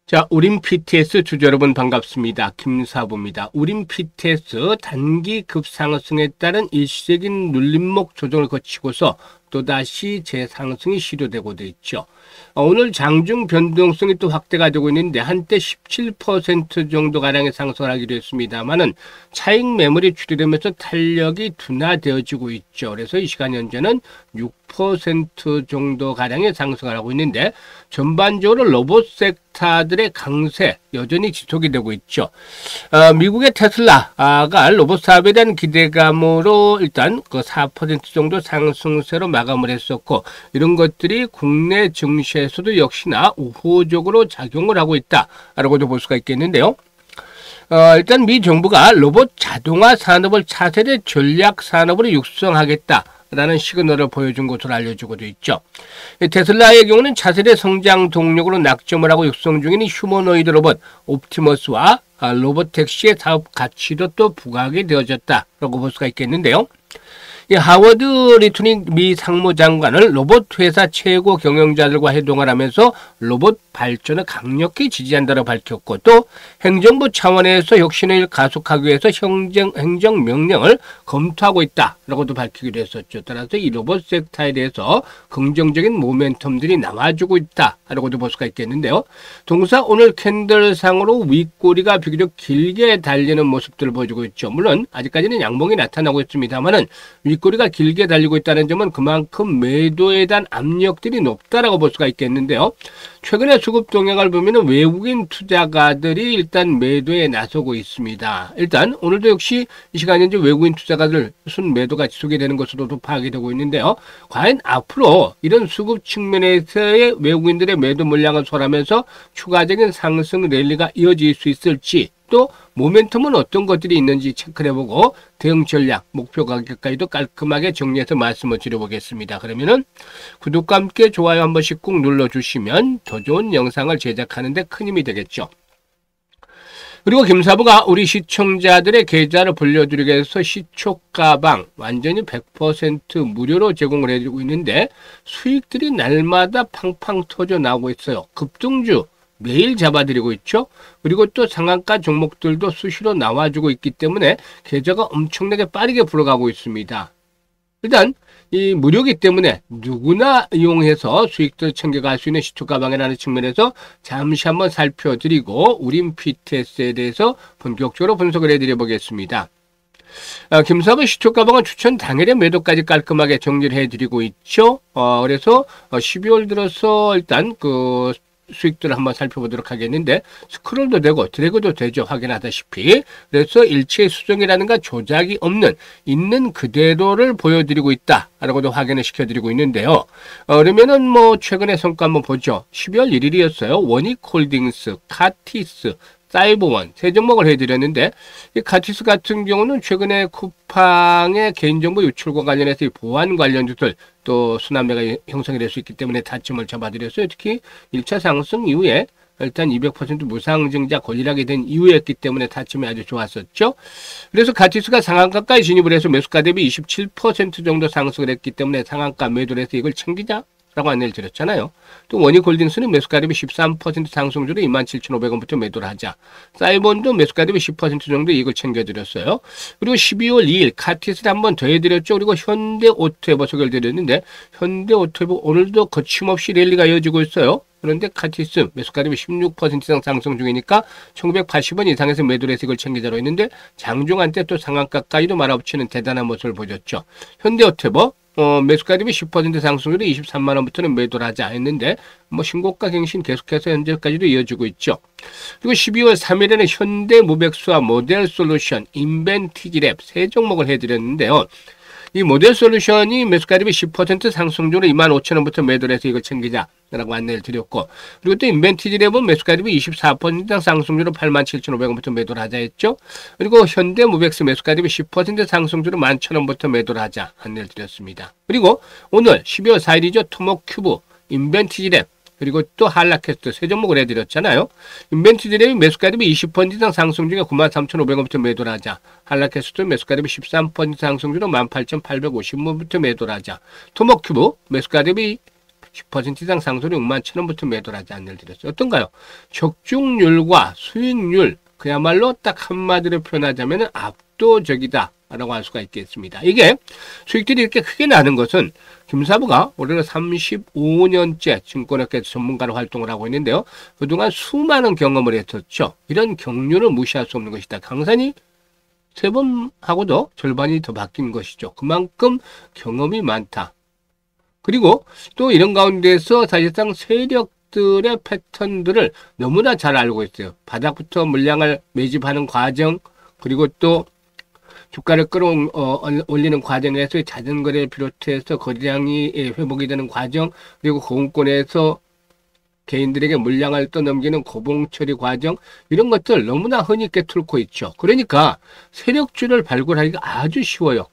자, 우린 PTS 주주 여러분 반갑습니다. 김사부입니다. 우린 PTS 단기 급상승에 따른 일시적인 눌림목 조정을 거치고서 또다시 재상승이 시도되고 있죠. 오늘 장중 변동성이 또 확대가 되고 있는데 한때 17% 정도 가량의 상승을 하기도 했습니다만은 차익 매물이 출현되면서 탄력이 둔화되어지고 있죠. 그래서 이 시간 현재는 6% 정도 가량의 상승을 하고 있는데 전반적으로 로봇 섹터들의 강세 여전히 지속이 되고 있죠. 미국의 테슬라가 로봇 사업에 대한 기대감으로 일단 그 4% 정도 상승세로 마감을 했었고, 이런 것들이 국내 증시에서도 역시나 우호적으로 작용을 하고 있다라고도 볼 수가 있겠는데요. 일단 미 정부가 로봇 자동화 산업을 차세대 전략 산업으로 육성하겠다 라는 시그널을 보여준 것으로 알려지고도 있죠. 테슬라의 경우는 차세대 성장 동력으로 낙점을 하고 육성 중인 휴머노이드 로봇 옵티머스와 로봇 택시의 사업 가치도 또 부각이 되어졌다라고 볼 수가 있겠는데요. 이 하워드 리투닉 미 상무장관을 로봇 회사 최고 경영자들과 회동을 하면서 로봇 발전을 강력히 지지한다고 밝혔고, 또 행정부 차원에서 혁신을 가속하기 위해서 행정명령을 검토하고 있다라고도 밝히기도 했었죠. 따라서 이 로봇 섹터에 대해서 긍정적인 모멘텀들이 나와주고 있다라고도 볼 수가 있겠는데요. 동사 오늘 캔들상으로 윗꼬리가 비교적 길게 달리는 모습들을 보여주고 있죠. 물론 아직까지는 양봉이 나타나고 있습니다만은 윗꼬리가 길게 달리고 있다는 점은 그만큼 매도에 대한 압력들이 높다라고 볼 수가 있겠는데요. 최근에 수급 동향을 보면 외국인 투자가들이 일단 매도에 나서고 있습니다. 일단 오늘도 역시 이 시간 현재 외국인 투자가들 순매도가 지속이 되는 것으로도 파악이 되고 있는데요. 과연 앞으로 이런 수급 측면에서의 외국인들의 매도 물량을 소화하면서 추가적인 상승 랠리가 이어질 수 있을지, 또 모멘텀은 어떤 것들이 있는지 체크를 해보고 대응 전략, 목표 가격까지도 깔끔하게 정리해서 말씀을 드려보겠습니다. 그러면은 구독과 함께 좋아요 한 번씩 꾹 눌러주시면 더 좋은 영상을 제작하는 데 큰 힘이 되겠죠. 그리고 김사부가 우리 시청자들의 계좌를 불려드리기 위해서 시초가방 완전히 100% 무료로 제공을 해주고 있는데 수익들이 날마다 팡팡 터져 나오고 있어요. 급등주 매일 잡아드리고 있죠. 그리고 또 상한가 종목들도 수시로 나와주고 있기 때문에 계좌가 엄청나게 빠르게 불어가고 있습니다. 일단 이 무료이기 때문에 누구나 이용해서 수익들 챙겨갈 수 있는 시초가방이라는 측면에서 잠시 한번 살펴드리고 우린 PTS에 대해서 본격적으로 분석을 해드려 보겠습니다. 김사부 시초가방은 추천 당일의 매도까지 깔끔하게 정리를 해드리고 있죠. 그래서 12월 들어서 일단 그 수익들을 한번 살펴보도록 하겠는데, 스크롤도 되고 드래그도 되죠. 확인하다시피. 그래서 일체 수정이라든가 조작이 없는 있는 그대로를 보여드리고 있다라고도 확인을 시켜드리고 있는데요. 그러면은 뭐 최근의 성과 한번 보죠. 12월 1일이었어요. 원익홀딩스, 카티스, 사이버원 세 종목을 해드렸는데, 이 카티스 같은 경우는 최근에 쿠팡의 개인정보 유출과 관련해서 이 보안 관련주들 또 순환매가 형성이 될 수 있기 때문에 타점을 잡아드렸어요. 특히 1차 상승 이후에 일단 200% 무상증자 권리하게 된 이후였기 때문에 타점이 아주 좋았었죠. 그래서 카티스가 상한가까지 진입을 해서 매수가 대비 27% 정도 상승을 했기 때문에 상한가 매도를 해서 이걸 챙기자 라고 안내를 드렸잖아요. 또 원익홀딩스는 매수가 대비 13% 상승주로 27,500원부터 매도를 하자. 사이본도 매수가 대비 10% 정도 이익을 챙겨드렸어요. 그리고 12월 2일 카티스를 한번 더 해드렸죠. 그리고 현대오토에버 소개를 드렸는데, 현대오토에버 오늘도 거침없이 랠리가 이어지고 있어요. 그런데 카티스 매수가 대비 16% 이상 상승 중이니까 1980원 이상에서 매도를 해서 이걸 챙기자로 했는데, 장중한 때 또 상한가까지도 말아붙이는 대단한 모습을 보였죠. 현대오토에버 매수가 대비 10% 상승률이 23만원부터는 매도를 하자 했는데, 뭐 신고가 갱신 계속해서 현재까지도 이어지고 있죠. 그리고 12월 3일에는 현대무백수와 모델솔루션, 인벤티지랩 세 종목을 해드렸는데요. 이 모델솔루션이 매수가 대비 10% 상승률로 25,000원부터 매도를 해서 이걸 챙기자라고 안내를 드렸고, 그리고 또 인벤티지랩은 매수가 대비 24% 상승률로 87,500원부터 매도를 하자 했죠. 그리고 현대무백스 매수가 대비 10% 상승률로 11,000원부터 매도를 하자 안내를 드렸습니다. 그리고 오늘 12월 4일이죠. 토목큐브, 인벤티지랩, 그리고 또 한라캐스트 세 종목을 해드렸잖아요. 인벤티지랩이 매수가 대비 20% 이상 상승 중에 93,500원부터 매도를 하자. 한라캐스트 매수가 대비 13% 상승 중으로 18,850원부터 매도를 하자. 토목큐브 매수가 대비 10% 이상 상승으로 6만 1,000원부터 매도를 하지 않는 드렸어요. 어떤가요? 적중률과 수익률, 그야말로 딱 한마디로 표현하자면 압도적이다 라고 할 수가 있겠습니다. 이게 수익들이 이렇게 크게 나는 것은 김사부가 올해로 35년째 증권업계에서 전문가로 활동을 하고 있는데요. 그동안 수많은 경험을 했었죠. 이런 경륜을 무시할 수 없는 것이다. 강산이 3번 하고도 절반이 더 바뀐 것이죠. 그만큼 경험이 많다. 그리고 또 이런 가운데서 사실상 세력들의 패턴들을 너무나 잘 알고 있어요. 바닥부터 물량을 매집하는 과정, 그리고 또 주가를 끌어올리는 과정에서 잦은 거래를 비롯해서 거래량이 회복이 되는 과정, 그리고 고금권에서 개인들에게 물량을 떠넘기는 고봉 처리 과정, 이런 것들 너무나 흔히 꿰뚫고 있죠. 그러니까 세력주를 발굴하기가 아주 쉬워요.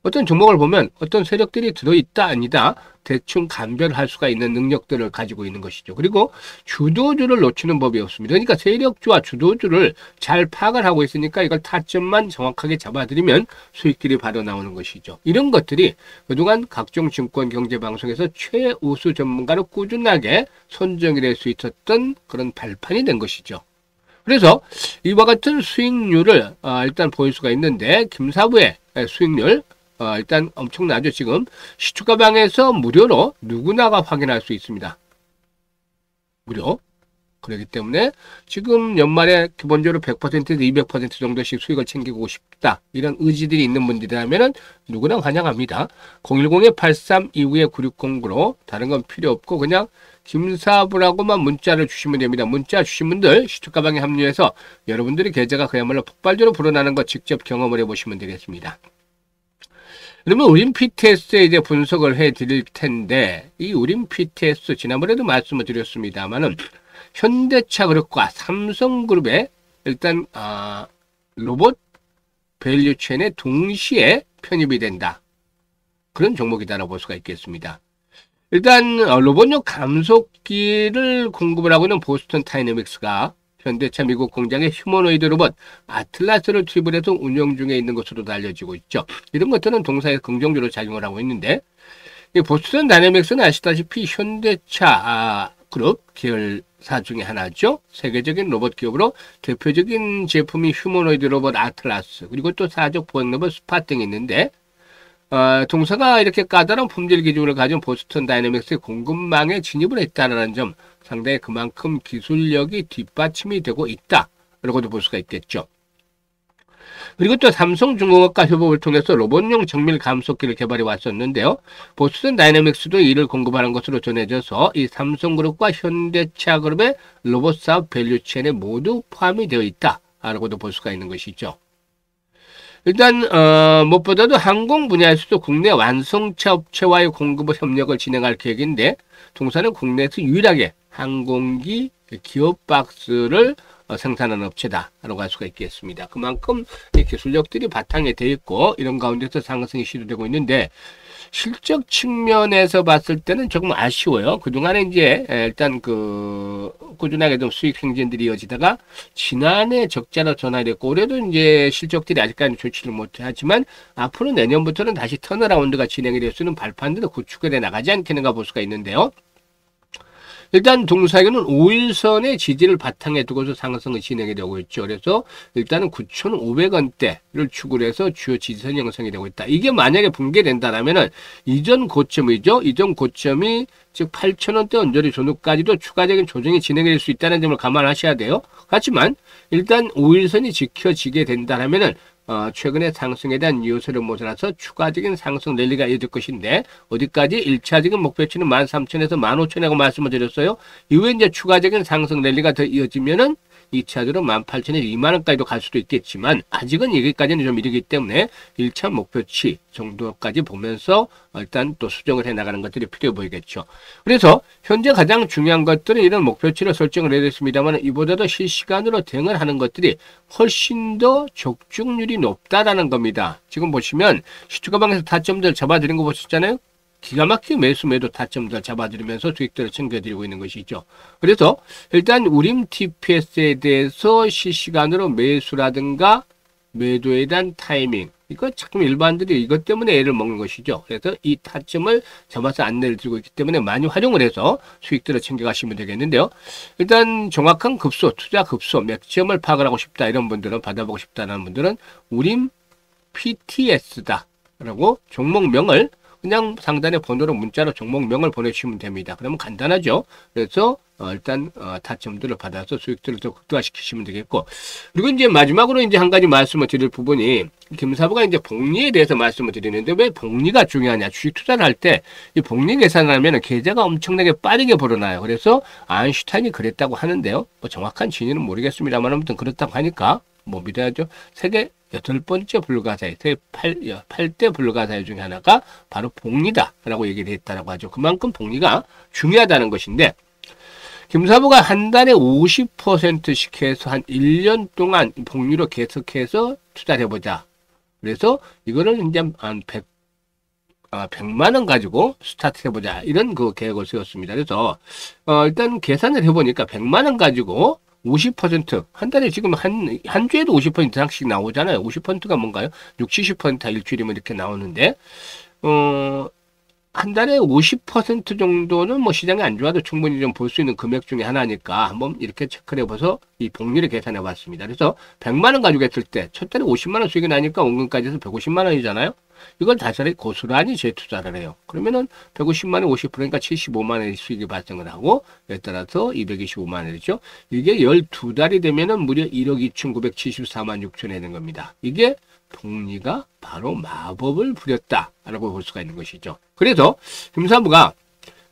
어떤 종목을 보면 어떤 세력들이 들어있다 아니다 대충 감별할 수가 있는 능력들을 가지고 있는 것이죠. 그리고 주도주를 놓치는 법이 없습니다. 그러니까 세력주와 주도주를 잘 파악을 하고 있으니까 이걸 타점만 정확하게 잡아들이면 수익들이 바로 나오는 것이죠. 이런 것들이 그동안 각종 증권 경제 방송에서 최우수 전문가로 꾸준하게 선정이 될 수 있었던 그런 발판이 된 것이죠. 그래서 이와 같은 수익률을 일단 보일 수가 있는데, 김사부의 수익률 일단 엄청나죠. 지금 시초가방에서 무료로 누구나가 확인할 수 있습니다. 무료. 그렇기 때문에 지금 연말에 기본적으로 100%에서 200% 정도씩 수익을 챙기고 싶다, 이런 의지들이 있는 분들이라면 누구나 환영합니다. 010-8329-9609로 다른 건 필요 없고 그냥 김사부라고만 문자를 주시면 됩니다. 문자 주신 분들 시초가방에 합류해서 여러분들의 계좌가 그야말로 폭발적으로 불어나는 거 직접 경험을 해보시면 되겠습니다. 그러면 우린 PTS에 이제 분석을 해 드릴 텐데, 이 우린 PTS 지난번에도 말씀을 드렸습니다만은 현대차그룹과 삼성그룹의 일단 로봇 밸류체인에 동시에 편입이 된다, 그런 종목이다라고 볼 수가 있겠습니다. 일단 로봇용 감속기를 공급을 하고 있는 보스턴 다이내믹스가 현대차 미국 공장의 휴머노이드 로봇 아틀라스를 투입을 해서 운영 중에 있는 것으로도 알려지고 있죠. 이런 것들은 동사에서 긍정적으로 작용을 하고 있는데, 이 보스턴 다이내믹스는 아시다시피 현대차 그룹 계열사 중에 하나죠. 세계적인 로봇 기업으로 대표적인 제품이 휴머노이드 로봇 아틀라스, 그리고 또 사족 보행 로봇 스파 등이 있는데, 동사가 이렇게 까다로운 품질 기준을 가진 보스턴 다이내믹스의 공급망에 진입을 했다는 점, 상당히 그만큼 기술력이 뒷받침이 되고 있다라고도 볼 수가 있겠죠. 그리고 또 삼성중공업과 협업을 통해서 로봇용 정밀 감속기를 개발해 왔었는데요. 보스턴 다이내믹스도 이를 공급하는 것으로 전해져서 이 삼성그룹과 현대차그룹의 로봇 사업 밸류체인에 모두 포함이 되어 있다라고도 볼 수가 있는 것이죠. 일단 무엇보다도 항공 분야에서도 국내 완성차 업체와의 공급 협력을 진행할 계획인데, 동사는 국내에서 유일하게 항공기 기어박스를 생산하는 업체다라고 할 수가 있겠습니다. 그만큼 이 기술력들이 바탕에 돼 있고 이런 가운데서 상승이 시도되고 있는데, 실적 측면에서 봤을 때는 조금 아쉬워요. 그동안에 이제 일단 꾸준하게 좀 수익 행진들이 이어지다가 지난해 적자로 전환됐고, 올해도 이제 실적들이 아직까지 좋지를 못하지만 앞으로 내년부터는 다시 턴어라운드가 진행이 될 수 있는 발판들을 구축을 해 나가지 않겠는가 볼 수가 있는데요. 일단 동사에는 5일선의 지지를 바탕에 두고서 상승이 진행이 되고 있죠. 그래서 일단은 9,500원대를 축을 해서 주요 지지선 형성이 되고 있다. 이게 만약에 붕괴된다라면은 이전 고점이죠. 이전 고점이 즉 8,000원대 언저리 전후까지도 추가적인 조정이 진행이 될 수 있다는 점을 감안하셔야 돼요. 하지만 일단 5일선이 지켜지게 된다라면은 최근의 상승에 대한 요소를 모자라서 추가적인 상승 랠리가 이어질 것인데, 어디까지 1차적인 목표치는 13,000에서 15,000이라고 말씀을 드렸어요. 이후에 이제 추가적인 상승 랠리가 더 이어지면은 2차적으로 18,000에서 2만원까지도 갈 수도 있겠지만, 아직은 여기까지는 좀 이르기 때문에 1차 목표치 정도까지 보면서 일단 또 수정을 해나가는 것들이 필요해 보이겠죠. 그래서 현재 가장 중요한 것들은 이런 목표치를 설정을 해야 됐습니다만, 이보다도 실시간으로 대응을 하는 것들이 훨씬 더 적중률이 높다라는 겁니다. 지금 보시면 시초가방에서 타점들 잡아드린 거 보셨잖아요. 기가 막히게 매도 타점들 잡아드리면서 수익들을 챙겨드리고 있는 것이죠. 그래서 일단 우림 TPS에 대해서 실시간으로 매수라든가 매도에 대한 타이밍, 이거 참 일반들이 이것 때문에 애를 먹는 것이죠. 그래서 이 타점을 잡아서 안내를 드리고 있기 때문에 많이 활용을 해서 수익들을 챙겨가시면 되겠는데요. 일단 정확한 급소, 투자 급소, 맥점을 파악을 하고 싶다 이런 분들은, 받아보고 싶다는 분들은 우림 PTS다 라고 종목명을 그냥 상단에 번호로 문자로 종목명을 보내주시면 됩니다. 그러면 간단하죠. 그래서 일단 타점들을 받아서 수익들을 더 극대화시키시면 되겠고, 그리고 이제 마지막으로 이제 한 가지 말씀을 드릴 부분이, 김사부가 이제 복리에 대해서 말씀을 드리는데, 왜 복리가 중요하냐? 주식 투자를 할 때 이 복리 계산을 하면 계좌가 엄청나게 빠르게 벌어나요. 그래서 아인슈타인이 그랬다고 하는데요. 뭐 정확한 진위는 모르겠습니다만 아무튼 그렇다고 하니까 뭐 믿어야죠. 세계 8번째 불가사의, 세계 8대 불가사의 중에 하나가 바로 복리다라고 얘기를 했다라고 하죠. 그만큼 복리가 중요하다는 것인데, 김사부가 한 달에 50%씩 해서 한 1년 동안 복리로 계속해서 투자를 해보자. 그래서 이거를 이제 한 100만 원 가지고 스타트 해보자. 이런 그 계획을 세웠습니다. 그래서 일단 계산을 해보니까 100만 원 가지고 50%한 달에 지금 한 주에도 50% 이상씩 나오잖아요. 50%가 뭔가요? 60, 70% 일주일이면 이렇게 나오는데 한 달에 50% 정도는 뭐 시장이 안 좋아도 충분히 좀 볼 수 있는 금액 중에 하나니까 한번 이렇게 체크를 해봐서 이 복리를 계산해 봤습니다. 그래서 100만 원 가지고 했을 때 첫 달에 50만 원 수익이 나니까 원금까지 해서 150만 원이잖아요. 이걸 다시 고스란히 재투자를 해요. 그러면은 150만 원 50%니까 75만 원의 수익이 발생을 하고, 에 따라서 225만 원이죠. 이게 12달이 되면은 무려 1억 2,974만 6천이 되는 겁니다. 이게 복리가 바로 마법을 부렸다라고 볼 수가 있는 것이죠. 그래서 김사부가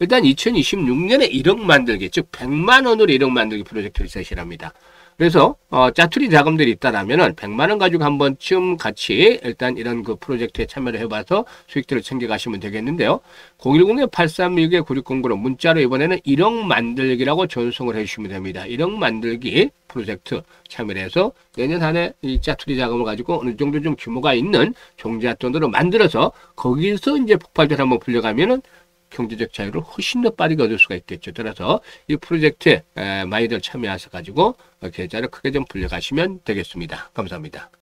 일단 2026년에 1억 만들기, 즉 100만 원으로 1억 만들기 프로젝트를 제시합니다. 그래서 짜투리 자금들이 있다라면은 100만 원 가지고 한 번쯤 같이 일단 이런 그 프로젝트에 참여를 해봐서 수익들을 챙겨가시면 되겠는데요. 010-8362-9609로 문자로 이번에는 1억 만들기라고 전송을 해주시면 됩니다. 1억 만들기 프로젝트 참여를 해서 내년 한 해 이 짜투리 자금을 가지고 어느 정도 좀 규모가 있는 종잣돈으로 만들어서 거기서 이제 폭발들 한번 불려가면은 경제적 자유를 훨씬 더 빠르게 얻을 수가 있겠죠. 따라서 이 프로젝트에 많이들 참여하셔 가지고 계좌를 크게 좀 불려가시면 되겠습니다. 감사합니다.